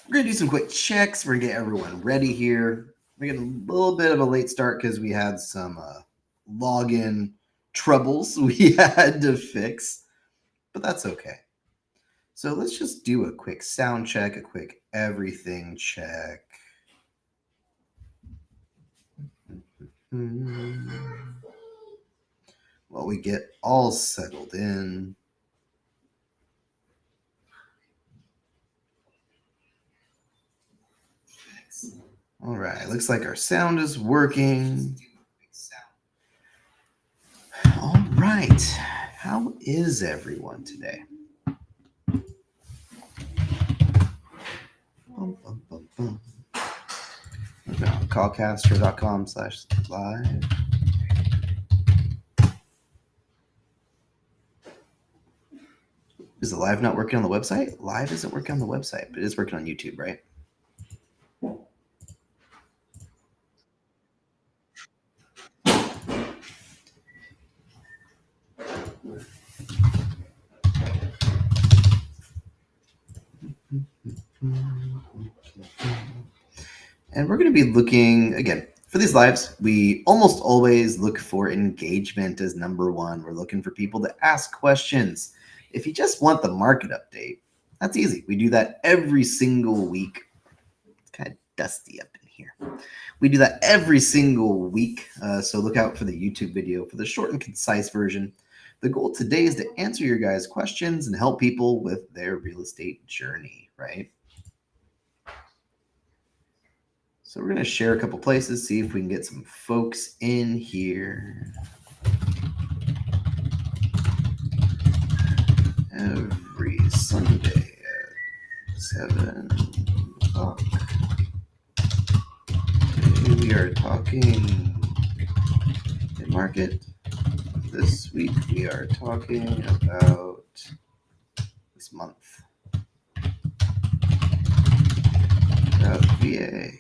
We're going to do some quick checks. We're going to get everyone ready here. We're getting a little bit of a late start because we had some login troubles we had to fix, but that's okay. So let's just do a quick sound check, a quick everything check. While we get all settled in. All right, looks like our sound is working. All right, how is everyone today? Callcastro.com/live. Is the live not working on the website? Live isn't working on the website, but it is working on YouTube, right? And we're going to be looking, again, for these lives, we almost always look for engagement as number one. We're looking for people to ask questions. If you just want the market update, that's easy. We do that every single week. It's kind of dusty up in here. We do that every single week. So look out for the YouTube video for the short and concise version. The goal today is to answer your guys' questions and help people with their real estate journey, right? So we're going to share a couple places, see if we can get some folks in here. Every Sunday at 7 o'clock. Today we are talking mid-market. This week we are talking about this month. About VA.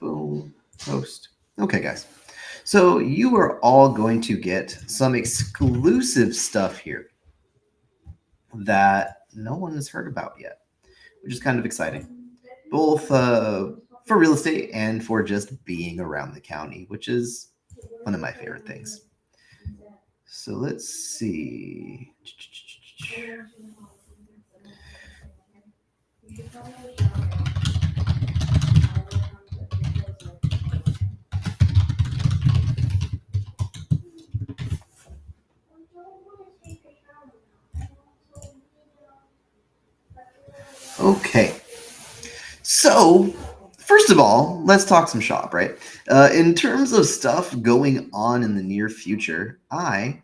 Boom. Post. Okay, guys. So you are all going to get some exclusive stuff here that no one has heard about yet, which is kind of exciting, both for real estate and for just being around the county, which is one of my favorite things. So let's see. Okay. So, first of all, let's talk some shop, right? In terms of stuff going on in the near future, I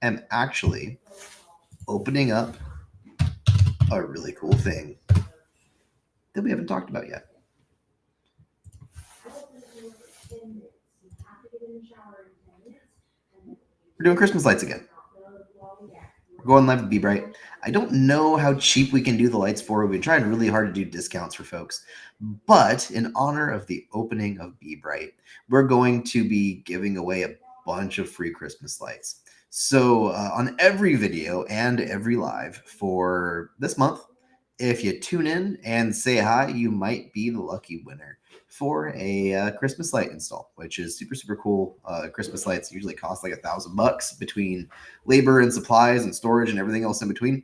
am actually opening up a really cool thing that we haven't talked about yet. We're doing Christmas lights again. We're going live with BeBright. I don't know how cheap we can do the lights for. We've been trying really hard to do discounts for folks. But in honor of the opening of BeBright, we're going to be giving away a bunch of free Christmas lights. So on every video and every live for this month, if you tune in and say hi, you might be the lucky winner for a Christmas light install, which is super, super cool. Christmas lights usually cost like $1,000 between labor and supplies and storage and everything else in between.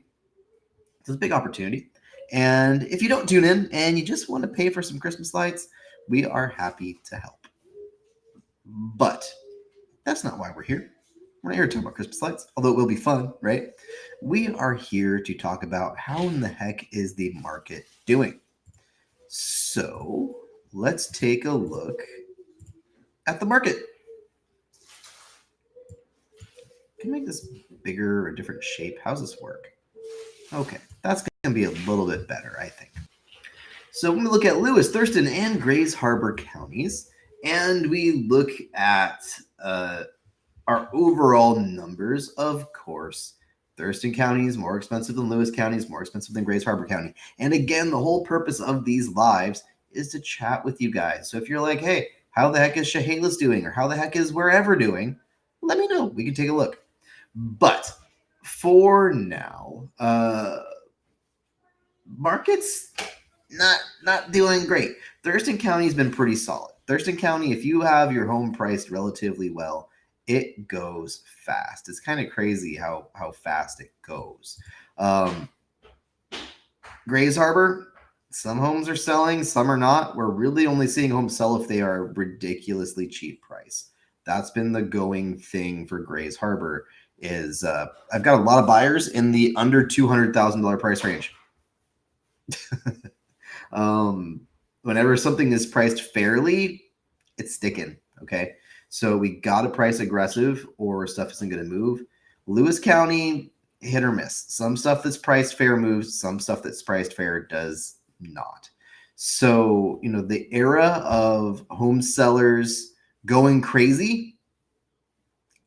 So it's a big opportunity. And if you don't tune in and you just want to pay for some Christmas lights, we are happy to help. But that's not why we're here. We're not here to talk about Christmas lights, although it will be fun, right? We are here to talk about how in the heck is the market doing. So let's take a look at the market. Can I make this bigger or a different shape? How's this work? Okay, that's going to be a little bit better, I think. So when we look at Lewis, Thurston, and Grays Harbor counties, and we look at our overall numbers, of course, Thurston County is more expensive than Lewis County, is more expensive than Grays Harbor County. And again, the whole purpose of these lives is to chat with you guys. So if you're like, hey, how the heck is Chehalis doing? Or how the heck is wherever doing? Let me know. We can take a look. But for now, market's not doing great. Thurston County's been pretty solid. Thurston County, if you have your home priced relatively well, it goes fast. It's kind of crazy how fast it goes. Grays Harbor, some homes are selling, some are not. We're really only seeing homes sell if they are ridiculously cheap price. That's been the going thing for Grays Harbor. Is I've got a lot of buyers in the under $200,000 price range. Whenever something is priced fairly, it's sticking. Okay, so we got to price aggressive, or stuff isn't going to move. Lewis County, hit or miss. Some stuff that's priced fair moves. Some stuff that's priced fair does not. So the era of home sellers going crazy,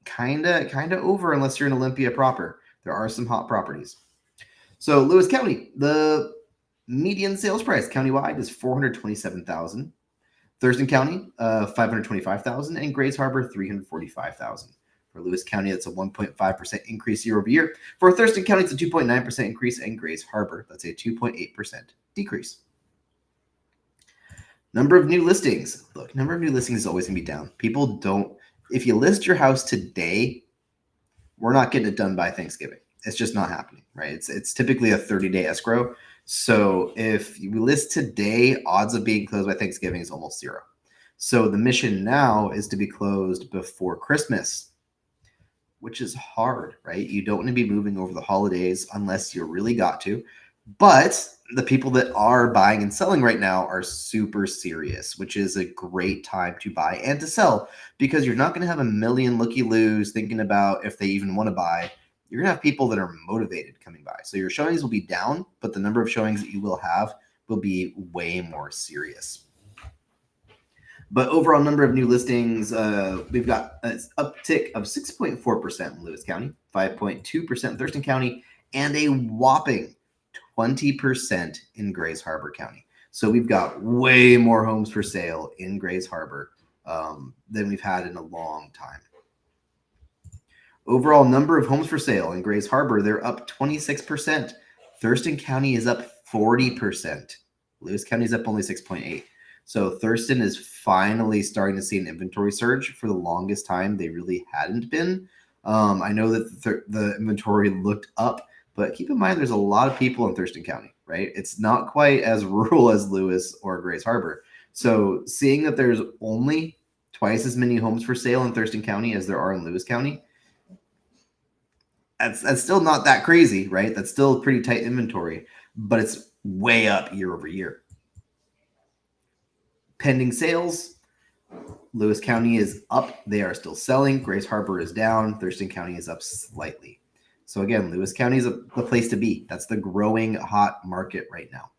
kind of over, unless you're in Olympia proper. There are some hot properties. So Lewis County, the median sales price countywide is $427,000. Thurston County, $525,000, and Grays Harbor, $345,000. For Lewis County, that's a 1.5% increase year over year. For Thurston County, it's a 2.9% increase, and Grays Harbor, that's a 2.8% decrease. Number of new listings. Look, number of new listings is always going to be down. People don't, if you list your house today, we're not getting it done by Thanksgiving. It's just not happening, right? It's typically a 30-day escrow. So if you list today, odds of being closed by Thanksgiving is almost zero. So the mission now is to be closed before Christmas, which is hard, right? You don't want to be moving over the holidays unless you really got to. But the people that are buying and selling right now are super serious, which is a great time to buy and to sell, because you're not going to have a million looky-loos thinking about if they even want to buy. You're going to have people that are motivated coming by. So your showings will be down, but the number of showings that you will have will be way more serious. But overall number of new listings, we've got an uptick of 6.4% in Lewis County, 5.2% in Thurston County, and a whopping 20% in Grays Harbor County. So we've got way more homes for sale in Grays Harbor than we've had in a long time. Overall number of homes for sale in Grays Harbor, they're up 26%. Thurston County is up 40%. Lewis County is up only 6.8%. So Thurston is finally starting to see an inventory surge. For the longest time, they really hadn't been. I know that the inventory looked up, but keep in mind there's a lot of people in Thurston County, right? It's not quite as rural as Lewis or Grays Harbor. So seeing that there's only twice as many homes for sale in Thurston County as there are in Lewis County, that's still not that crazy, right? That's still pretty tight inventory, but it's way up year over year. Pending sales, Lewis County is up. They are still selling. Grays Harbor is down. Thurston County is up slightly. So again, Lewis County is the place to be. That's the growing hot market right now.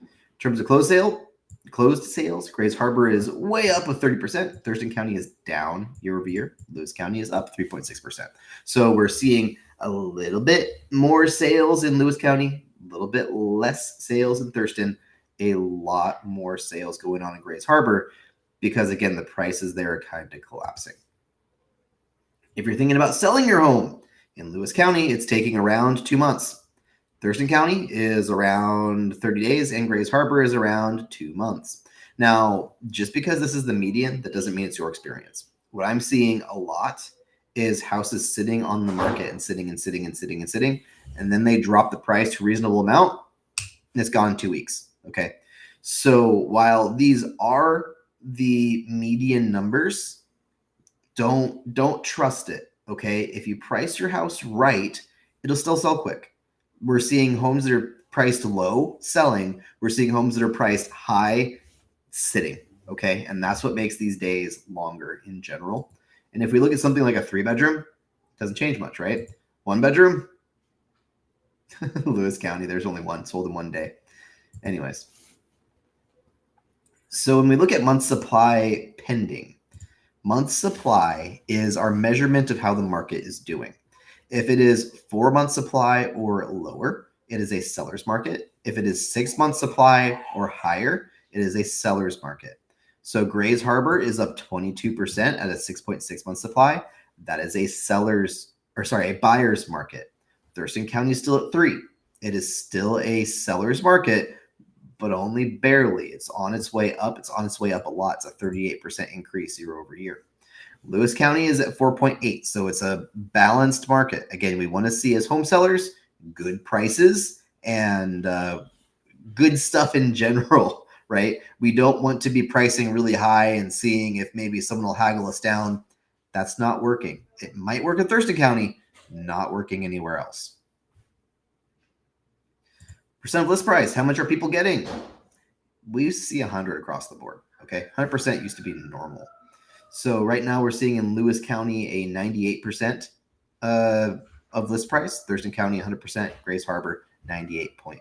In terms of closed sales, Grays Harbor is way up with 30%. Thurston County is down year over year. Lewis County is up 3.6%. So we're seeing a little bit more sales in Lewis County, a little bit less sales in Thurston, a lot more sales going on in Grays Harbor because, again, the prices there are kind of collapsing. If you're thinking about selling your home in Lewis County, it's taking around 2 months. Thurston County is around 30 days, and Grays Harbor is around 2 months. Now, just because this is the median, that doesn't mean it's your experience. What I'm seeing a lot is houses sitting on the market and sitting, and then they drop the price to a reasonable amount, and it's gone in 2 weeks. Okay, so while these are the median numbers, don't trust it. Okay, if you price your house right, it'll still sell quick. We're seeing homes that are priced low selling. We're seeing homes that are priced high sitting. Okay, and that's what makes these days longer in general. And if we look at something like a 3-bedroom, it doesn't change much, right? 1 bedroom, Lewis County, there's only one sold in 1 day. Anyways, so when we look at month supply pending, month supply is our measurement of how the market is doing. If it is 4 month supply or lower, it is a seller's market. If it is 6 month supply or higher, it is a seller's market. So Grays Harbor is up 22% at a 6.6 month supply. That is a seller's, a buyer's market. Thurston County is still at 3. It is still a seller's market, but only barely. It's on its way up. It's on its way up a lot. It's a 38% increase year over year. Lewis County is at 4.8, so it's a balanced market. Again, we want to see as home sellers good prices and good stuff in general, right? We don't want to be pricing really high and seeing if maybe someone will haggle us down. That's not working. It might work in Thurston County, not working anywhere else. Percent of list price. How much are people getting? We used to see 100 across the board. Okay, 100% used to be normal. So right now we're seeing in Lewis County a 98% of list price. Thurston County 100%. Grays Harbor 98.5.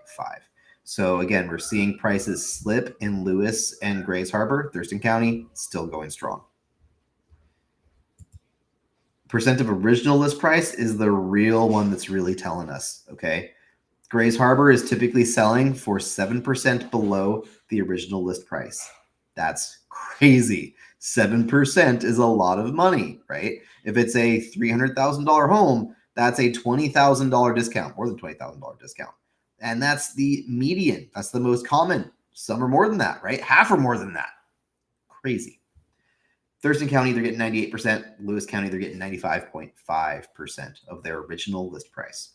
So again, we're seeing prices slip in Lewis and Grays Harbor. Thurston County still going strong. Percent of original list price is the real one that's really telling us. Okay. Grays Harbor is typically selling for 7% below the original list price. That's crazy. 7% is a lot of money, right? If it's a $300,000 home, that's a $20,000 discount, more than $20,000 discount. And that's the median. That's the most common. Some are more than that, right? Half or more than that. Crazy. Thurston County, they're getting 98%. Lewis County, they're getting 95.5% of their original list price.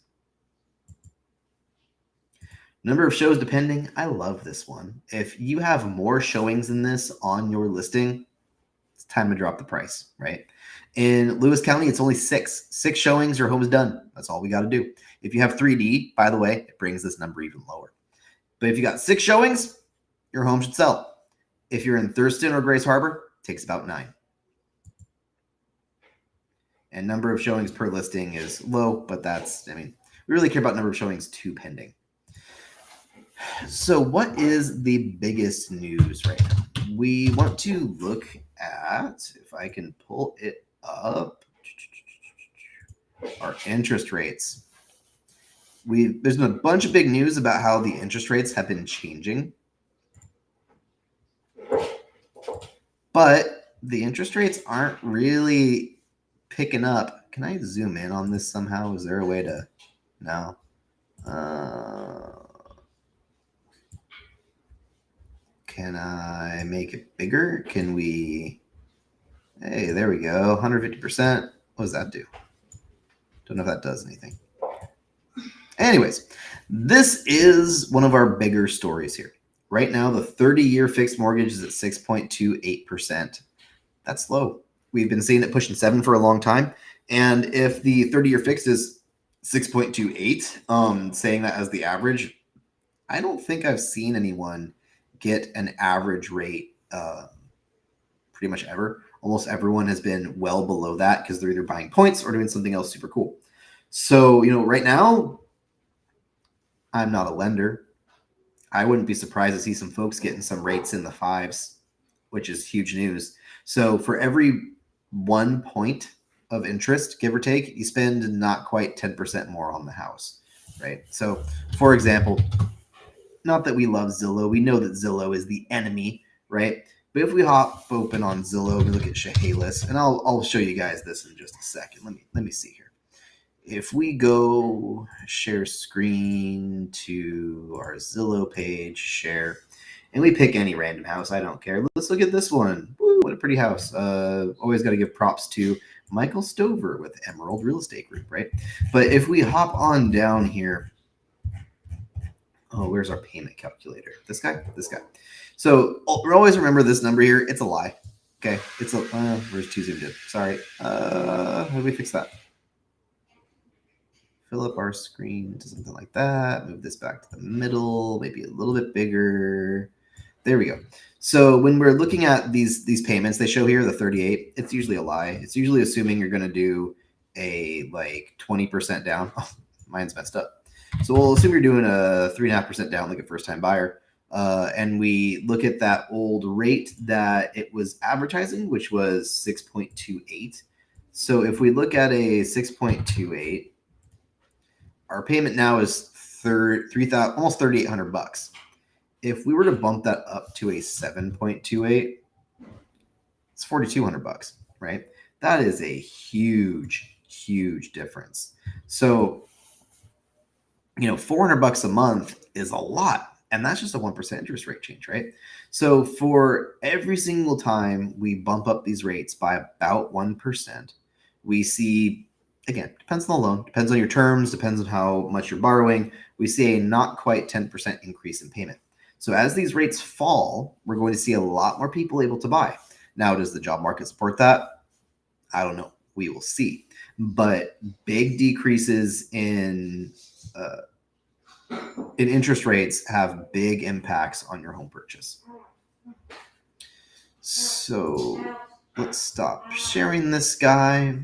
Number of shows depending. I love this one. If you have more showings than this on your listing, it's time to drop the price, right? In Lewis County, it's only 6. 6 showings, your home is done. That's all we got to do. If you have 3D, by the way, it brings this number even lower. But if you got 6 showings, your home should sell. If you're in Thurston or Grays Harbor, it takes about 9. And number of showings per listing is low, but that's, we really care about number of showings to pending. So what is the biggest news right now? We want to look at, if I can pull it up, our interest rates. There's been a bunch of big news about how the interest rates have been changing. But the interest rates aren't really picking up. Can I zoom in on this somehow? Is there a way to? No. Can I make it bigger? Can we? Hey, there we go. 150%. What does that do? Don't know if that does anything. Anyways, this is one of our bigger stories here. Right now, the 30-year fixed mortgage is at 6.28%. That's low. We've been seeing it pushing 7 for a long time. And if the 30-year fixed is 6.28, saying that as the average, I don't think I've seen anyone get an average rate pretty much ever. Almost everyone has been well below that because they're either buying points or doing something else super cool. So, right now, I'm not a lender. I wouldn't be surprised to see some folks getting some rates in the 5s, which is huge news. So for every 1 point of interest, give or take, you spend not quite 10% more on the house, right? So for example, not that we love Zillow. We know that Zillow is the enemy, right? But if we hop open on Zillow and look at Chehalis, and I'll show you guys this in just a second. Let me see here. If we go share screen to our Zillow page, share, and we pick any random house, I don't care. Let's look at this one. Woo, what a pretty house. Always got to give props to Michael Stover with Emerald Real Estate Group, right? But if we hop on down here, where's our payment calculator? This guy. So always remember this number here. It's a lie. Okay. It's a, where's 2 zoomed in? Sorry. How do we fix that? Fill up our screen to something like that. Move this back to the middle, maybe a little bit bigger. There we go. So when we're looking at these payments, they show here the 38. It's usually a lie. It's usually assuming you're going to do a 20% down. Oh, mine's messed up. So we'll assume you're doing a 3.5% down like a first-time buyer. And we look at that old rate that it was advertising, which was 6.28. So if we look at a 6.28, our payment now is $3,000, almost $3,800. If we were to bump that up to a 7.28, it's $4,200, right? That is a huge huge difference. So, $400 a month is a lot, and that's just a 1% interest rate change, right? So for every single time we bump up these rates by about 1%, we see, again, depends on the loan, depends on your terms, depends on how much you're borrowing, we see a not quite 10% increase in payment. So as these rates fall, we're going to see a lot more people able to buy. Now, does the job market support that? I don't know. We will see. But big decreases in interest rates have big impacts on your home purchase. So let's stop sharing this guy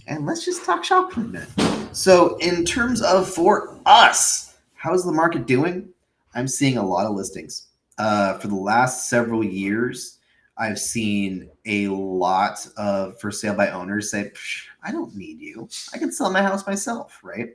and let's just talk shop for a minute. So in terms of for us, how's the market doing? I'm seeing a lot of listings. For the last several years, I've seen a lot of for sale by owners say, I don't need you. I can sell my house myself, right?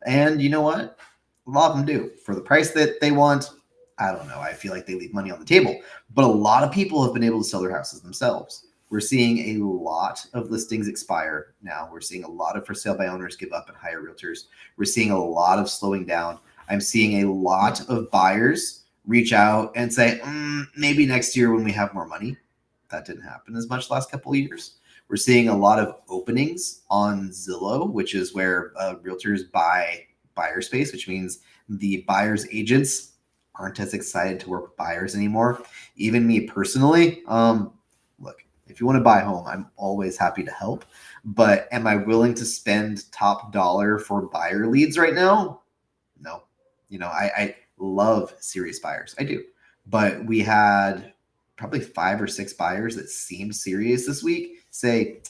And you know what? A lot of them do. For the price that they want, I don't know. I feel like they leave money on the table. But a lot of people have been able to sell their houses themselves. We're seeing a lot of listings expire now. We're seeing a lot of for sale by owners give up and hire realtors. We're seeing a lot of slowing down. I'm seeing a lot of buyers reach out and say, maybe next year when we have more money. That didn't happen as much last couple of years. We're seeing a lot of openings on Zillow, which is where realtors buy buyer space, which means the buyer's agents aren't as excited to work with buyers anymore. Even me personally, look, if you want to buy a home, I'm always happy to help. But am I willing to spend top dollar for buyer leads right now? No. I love serious buyers. I do. But we had probably 5 or 6 buyers that seemed serious this week say,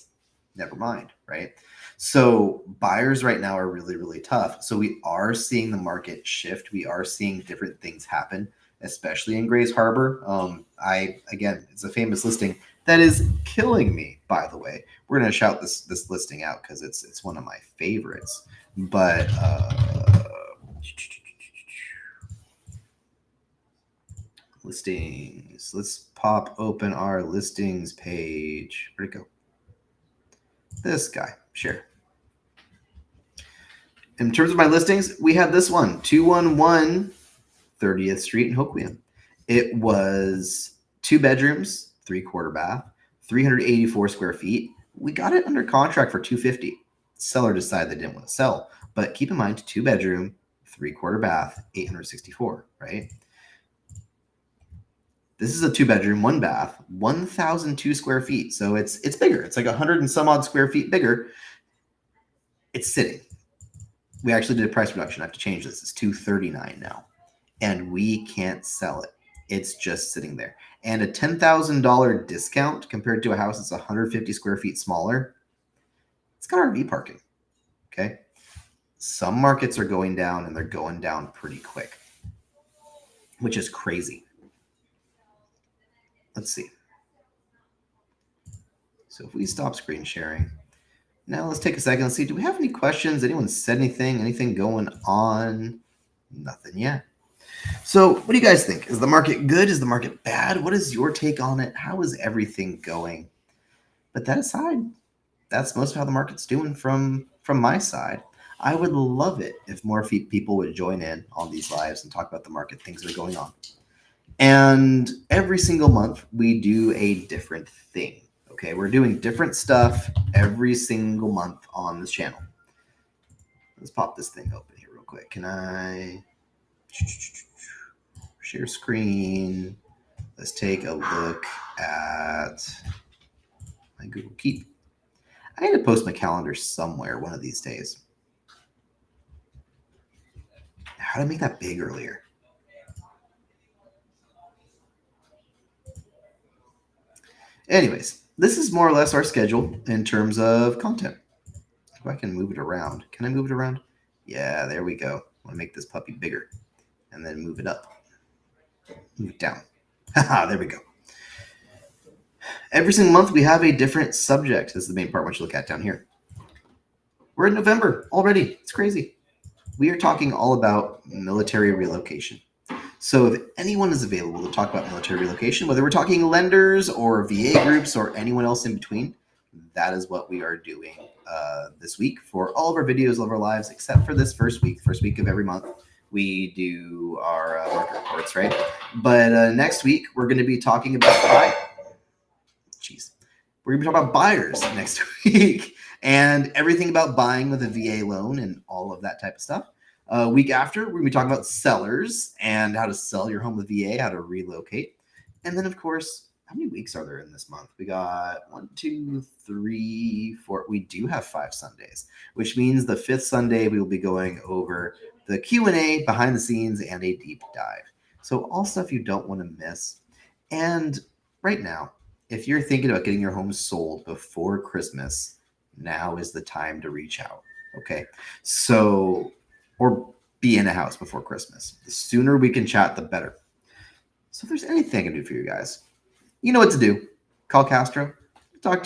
never mind, right? So buyers right now are really, really tough. So we are seeing the market shift. We are seeing different things happen, especially in Grays Harbor. Again, it's a famous listing that is killing me, by the way. We're going to shout this listing out because it's one of my favorites. But listings. Let's pop open our listings page. Where'd it go? This guy. Share. In terms of my listings, we had this one, 211 30th Street in Hoquiam. It was 2 bedrooms, 3/4 bath, 384 square feet. We got it under contract for $250. Seller decided they didn't want to sell, but keep in mind, 2 bedroom, 3/4 bath, 864, right? This is a 2 bedroom, 1 bath, 1,002 square feet. So it's bigger. It's like 100 and some odd square feet bigger. It's sitting. We actually did a price reduction. I have to change this. It's $239 now, and we can't sell it. It's just sitting there. And a $10,000 discount compared to a house that's 150 square feet smaller. It's got RV parking. Okay. Some markets are going down, and they're going down pretty quick, which is crazy. Let's see. So if we stop screen sharing, now let's take a second and see, do we have any questions? Anyone said anything? Anything going on? Nothing yet. So what do you guys think? Is the market good? Is the market bad? What is your take on it? How is everything going? But that aside, that's most of how the market's doing from my side. I would love it if more people would join in on these lives and talk about the market, things that are going on. And every single month, we do a different thing. Okay, we're doing different stuff every single month on this channel. Let's pop this thing open here real quick. Can I share screen? Let's take a look at my Google Keep. I need to post my calendar somewhere one of these days. How did I make that big earlier? Anyways, this is more or less our schedule in terms of content. If I can move it around. Can I move it around? Yeah, there we go. I want to make this puppy bigger and then move it up. Move it down. Haha, there we go. Every single month, we have a different subject. This is the main part I want you to look at down here. We're in November already. It's crazy. We are talking all about military relocation. So if anyone is available to talk about military relocation, whether we're talking lenders or VA groups or anyone else in between, that is what we are doing this week for all of our videos, all of our lives, except for this first week of every month. We do our market reports, right? But next week, we're going to be talking about we're going to be talking about buyers next week and everything about buying with a VA loan and all of that type of stuff. Week after, we're going to be talking about sellers and how to sell your home with VA, how to relocate. And then, of course, how many weeks are there in this month? We got 1, 2, 3, 4. We do have 5 Sundays, which means the 5th Sunday we will be going over the Q&A, behind the scenes, and a deep dive. So all stuff you don't want to miss. And right now, if you're thinking about getting your home sold before Christmas, now is the time to reach out. Okay. So, or be in a house before Christmas. The sooner we can chat, the better. So if there's anything I can do for you guys, you know what to do. Call Castro. Talk to you.